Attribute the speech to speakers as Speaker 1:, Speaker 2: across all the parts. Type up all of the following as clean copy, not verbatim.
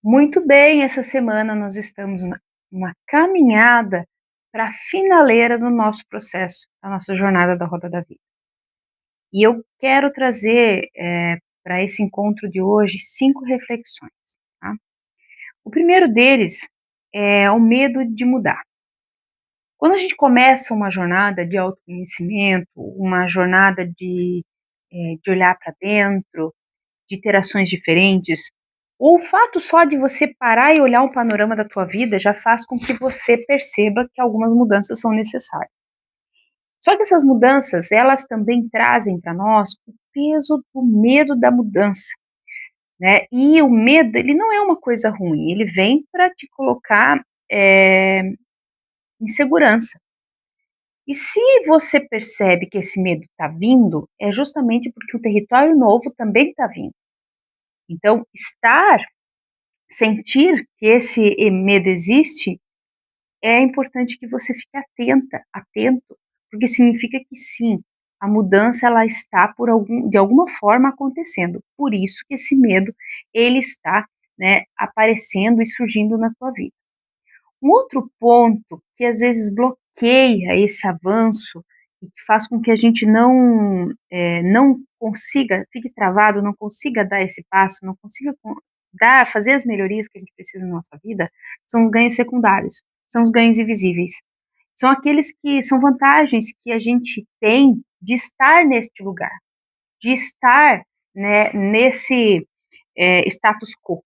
Speaker 1: Muito bem, essa semana nós estamos numa caminhada para a finaleira do nosso processo, da nossa jornada da Roda da Vida. E eu quero trazer para esse encontro de hoje 5 reflexões. Tá? O primeiro deles é o medo de mudar. Quando a gente começa uma jornada de autoconhecimento, uma jornada de olhar para dentro, de ter ações diferentes, ou o fato só de você parar e olhar um panorama da tua vida já faz com que você perceba que algumas mudanças são necessárias. Só que essas mudanças, elas também trazem para nós o peso do medo da mudança, né? E o medo, ele não é uma coisa ruim, ele vem para te colocar em segurança. E se você percebe que esse medo está vindo, é justamente porque o território novo também está vindo. Então, sentir que esse medo existe, é importante que você fique atento, porque significa que sim, a mudança ela está de alguma forma acontecendo. Por isso que esse medo ele está, né, aparecendo e surgindo na sua vida. Um outro ponto que às vezes bloqueia esse avanço e que faz com que a gente não consiga, fique travado, não consiga dar esse passo, não consiga fazer as melhorias que a gente precisa na nossa vida, são os ganhos secundários, são os ganhos invisíveis. São aqueles que são vantagens que a gente tem de estar neste lugar, de estar, né, nesse status quo,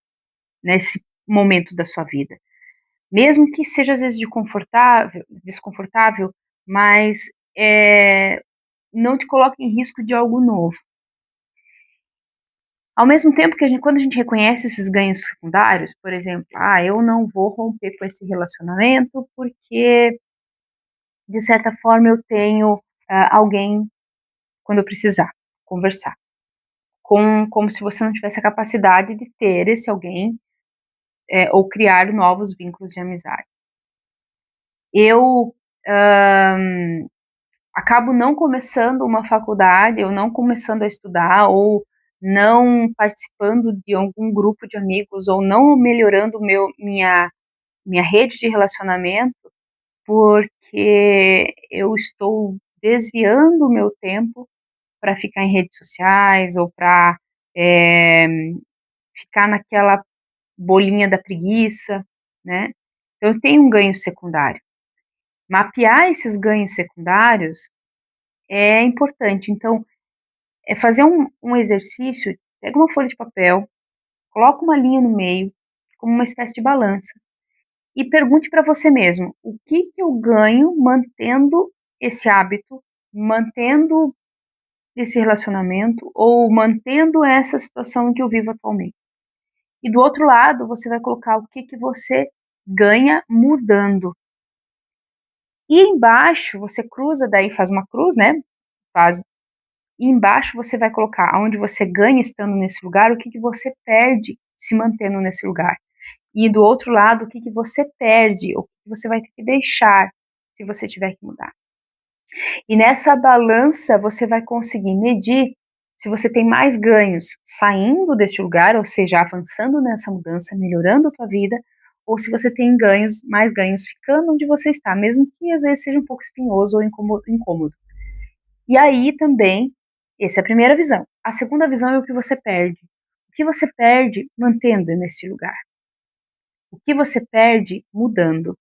Speaker 1: nesse momento da sua vida. Mesmo que seja às vezes desconfortável, mas não te coloque em risco de algo novo. Ao mesmo tempo que quando a gente reconhece esses ganhos secundários, por exemplo, eu não vou romper com esse relacionamento porque, de certa forma, eu tenho alguém quando eu precisar conversar. Como se você não tivesse a capacidade de ter esse alguém ou criar novos vínculos de amizade. Eu acabo não começando uma faculdade, ou não começando a estudar, ou não participando de algum grupo de amigos, ou não melhorando minha rede de relacionamento, porque eu estou desviando o meu tempo para ficar em redes sociais, ou para ficar naquela bolinha da preguiça, né? Então eu tenho um ganho secundário. Mapear esses ganhos secundários é importante. Então, é fazer um exercício, pega uma folha de papel, coloca uma linha no meio, como uma espécie de balança, e pergunte para você mesmo, o que eu ganho mantendo esse hábito, mantendo esse relacionamento, ou mantendo essa situação em que eu vivo atualmente. E do outro lado, você vai colocar o que você ganha mudando. E embaixo, você cruza, daí faz uma cruz, né? E embaixo você vai colocar aonde você ganha estando nesse lugar, o que você perde se mantendo nesse lugar. E do outro lado, o que você perde, o que você vai ter que deixar se você tiver que mudar. E nessa balança você vai conseguir medir se você tem mais ganhos saindo desse lugar, ou seja, avançando nessa mudança, melhorando a tua vida, ou se você tem mais ganhos ficando onde você está, mesmo que às vezes seja um pouco espinhoso ou incômodo. E aí também, essa é a primeira visão. A segunda visão é o que você perde. O que você perde mantendo nesse lugar? O que você perde mudando?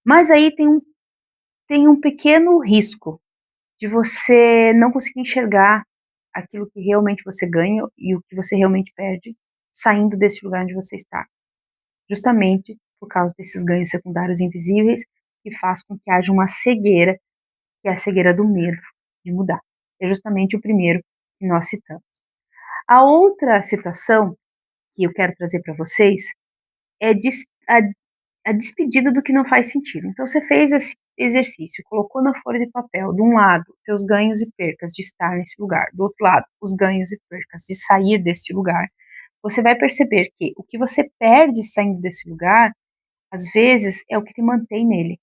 Speaker 1: Mas aí tem um pequeno risco de você não conseguir enxergar aquilo que realmente você ganha e o que você realmente perde saindo desse lugar onde você está. Justamente por causa desses ganhos secundários invisíveis que faz com que haja uma cegueira, que é a cegueira do medo de mudar. É justamente o primeiro que nós citamos. A outra situação que eu quero trazer para vocês é a despedida do que não faz sentido. Então, você fez esse exercício, colocou na folha de papel, de um lado, seus ganhos e percas de estar nesse lugar, do outro lado, os ganhos e percas de sair desse lugar. Você vai perceber que o que você perde saindo desse lugar, às vezes, é o que te mantém nele.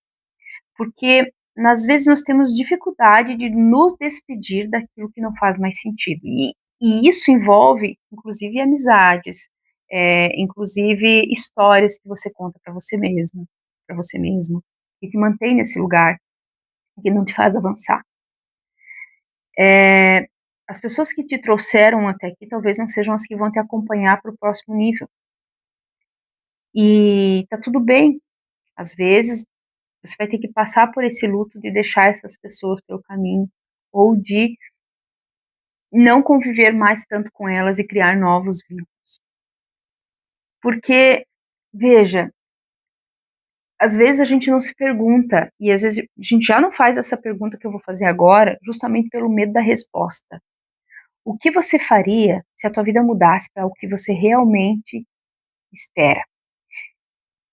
Speaker 1: Porque, às vezes, nós temos dificuldade de nos despedir daquilo que não faz mais sentido. E isso envolve, inclusive, amizades, inclusive histórias que você conta para você mesma, para você mesmo, que te mantém nesse lugar, que não te faz avançar. As pessoas que te trouxeram até aqui talvez não sejam as que vão te acompanhar para o próximo nível. E tá tudo bem, às vezes você vai ter que passar por esse luto de deixar essas pessoas pelo caminho, ou de não conviver mais tanto com elas e criar novos vínculos. Porque, veja, às vezes a gente não se pergunta, e às vezes a gente já não faz essa pergunta que eu vou fazer agora, justamente pelo medo da resposta. O que você faria se a tua vida mudasse para o que você realmente espera?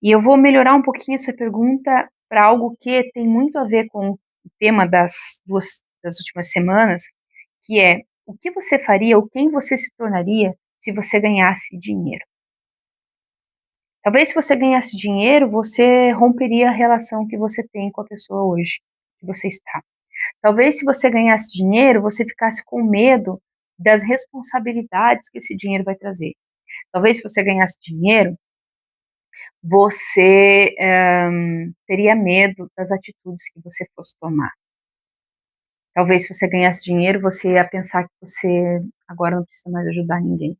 Speaker 1: E eu vou melhorar um pouquinho essa pergunta para algo que tem muito a ver com o tema das últimas semanas, que é: o que você faria ou quem você se tornaria se você ganhasse dinheiro? Talvez se você ganhasse dinheiro, você romperia a relação que você tem com a pessoa hoje, que você está. Talvez se você ganhasse dinheiro, você ficasse com medo das responsabilidades que esse dinheiro vai trazer. Talvez se você ganhasse dinheiro, você teria medo das atitudes que você fosse tomar. Talvez se você ganhasse dinheiro, você ia pensar que você agora não precisa mais ajudar ninguém.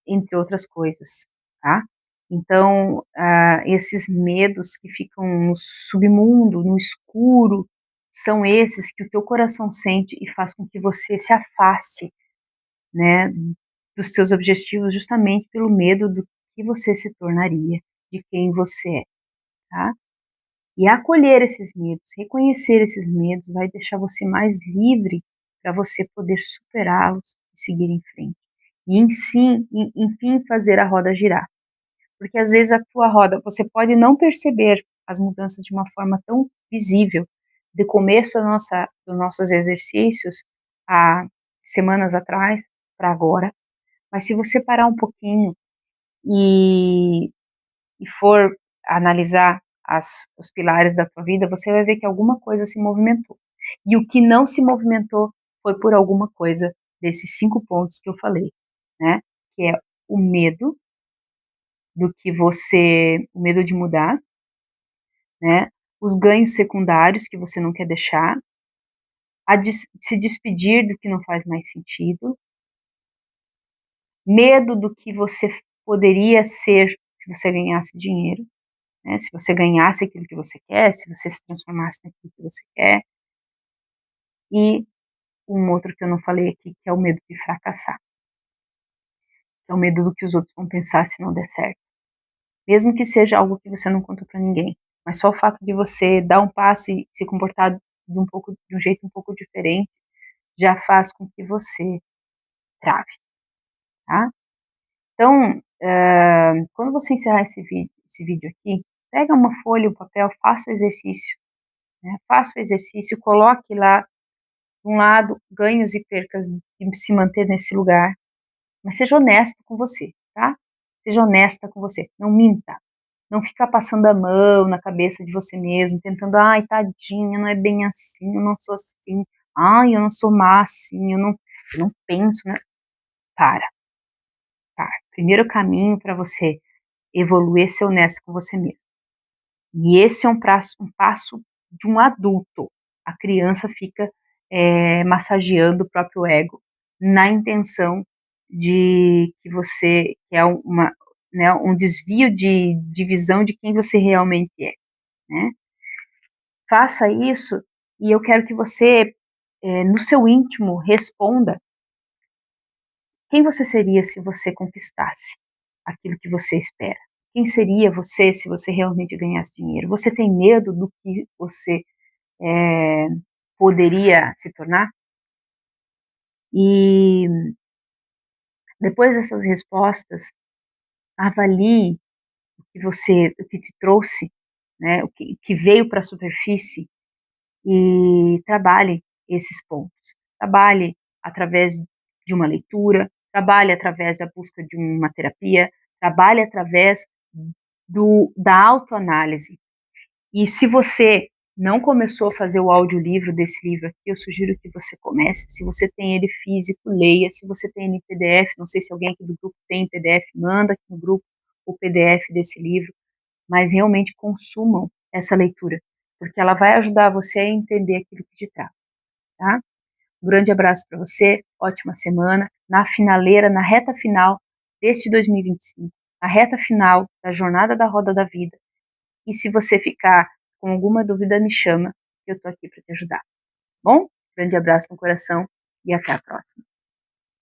Speaker 1: Entre outras coisas, tá? Então, esses medos que ficam no submundo, no escuro, são esses que o teu coração sente e faz com que você se afaste, né, dos teus objetivos, justamente pelo medo do que você se tornaria, de quem você é, tá? E acolher esses medos, reconhecer esses medos, vai deixar você mais livre para você poder superá-los e seguir em frente. E enfim fazer a roda girar. Porque às vezes a tua roda, você pode não perceber as mudanças de uma forma tão visível. De começo dos nossos exercícios, há semanas atrás, para agora. Mas se você parar um pouquinho e, e for analisar os pilares da tua vida, você vai ver que alguma coisa se movimentou. E o que não se movimentou foi por alguma coisa desses 5 pontos que eu falei, né? Que é o medo o medo de mudar, né? Os ganhos secundários que você não quer deixar, se despedir do que não faz mais sentido, medo do que você poderia ser se você ganhasse dinheiro, né? Se você ganhasse aquilo que você quer, se você se transformasse naquilo que você quer, e um outro que eu não falei aqui, que é o medo de fracassar, que é o medo do que os outros vão pensar se não der certo. Mesmo que seja algo que você não contou para ninguém, mas só o fato de você dar um passo e se comportar de um jeito um pouco diferente, já faz com que você trave, tá? Então, quando você encerrar esse vídeo aqui, pega uma folha, um papel, faça o exercício, né? Faça o exercício, coloque lá, de um lado, ganhos e percas de se manter nesse lugar, mas seja honesto com você, tá? Seja honesta com você, não minta. Não ficar passando a mão na cabeça de você mesmo, tentando: "Ai, tadinha, não é bem assim, eu não sou assim. Ai, eu não sou má assim, eu não penso, né". Para, para. Primeiro caminho para você evoluir é ser honesta com você mesmo. E esse é um passo de um adulto. A criança fica, massageando o próprio ego, na intenção de que é né, um desvio de visão de quem você realmente é, né. Faça isso e eu quero que você, no seu íntimo, responda quem você seria se você conquistasse aquilo que você espera. Quem seria você se você realmente ganhasse dinheiro? Você tem medo do que você eh, poderia se tornar? E depois dessas respostas, avalie o que te trouxe, né, o que veio para a superfície e trabalhe esses pontos. Trabalhe através de uma leitura, trabalhe através da busca de uma terapia, trabalhe através da autoanálise. E se você não começou a fazer o audiolivro desse livro aqui, eu sugiro que você comece. Se você tem ele físico, leia. Se você tem ele em PDF, não sei se alguém aqui do grupo tem em PDF, manda aqui no grupo o PDF desse livro, mas realmente consumam essa leitura, porque ela vai ajudar você a entender aquilo que te traz, tá? Um grande abraço para você, ótima semana, na finaleira, na reta final deste 2025, na reta final da jornada da Roda da Vida. E se você ficar com alguma dúvida, me chama, que eu tô aqui para te ajudar. Bom? Grande abraço no coração e até a próxima.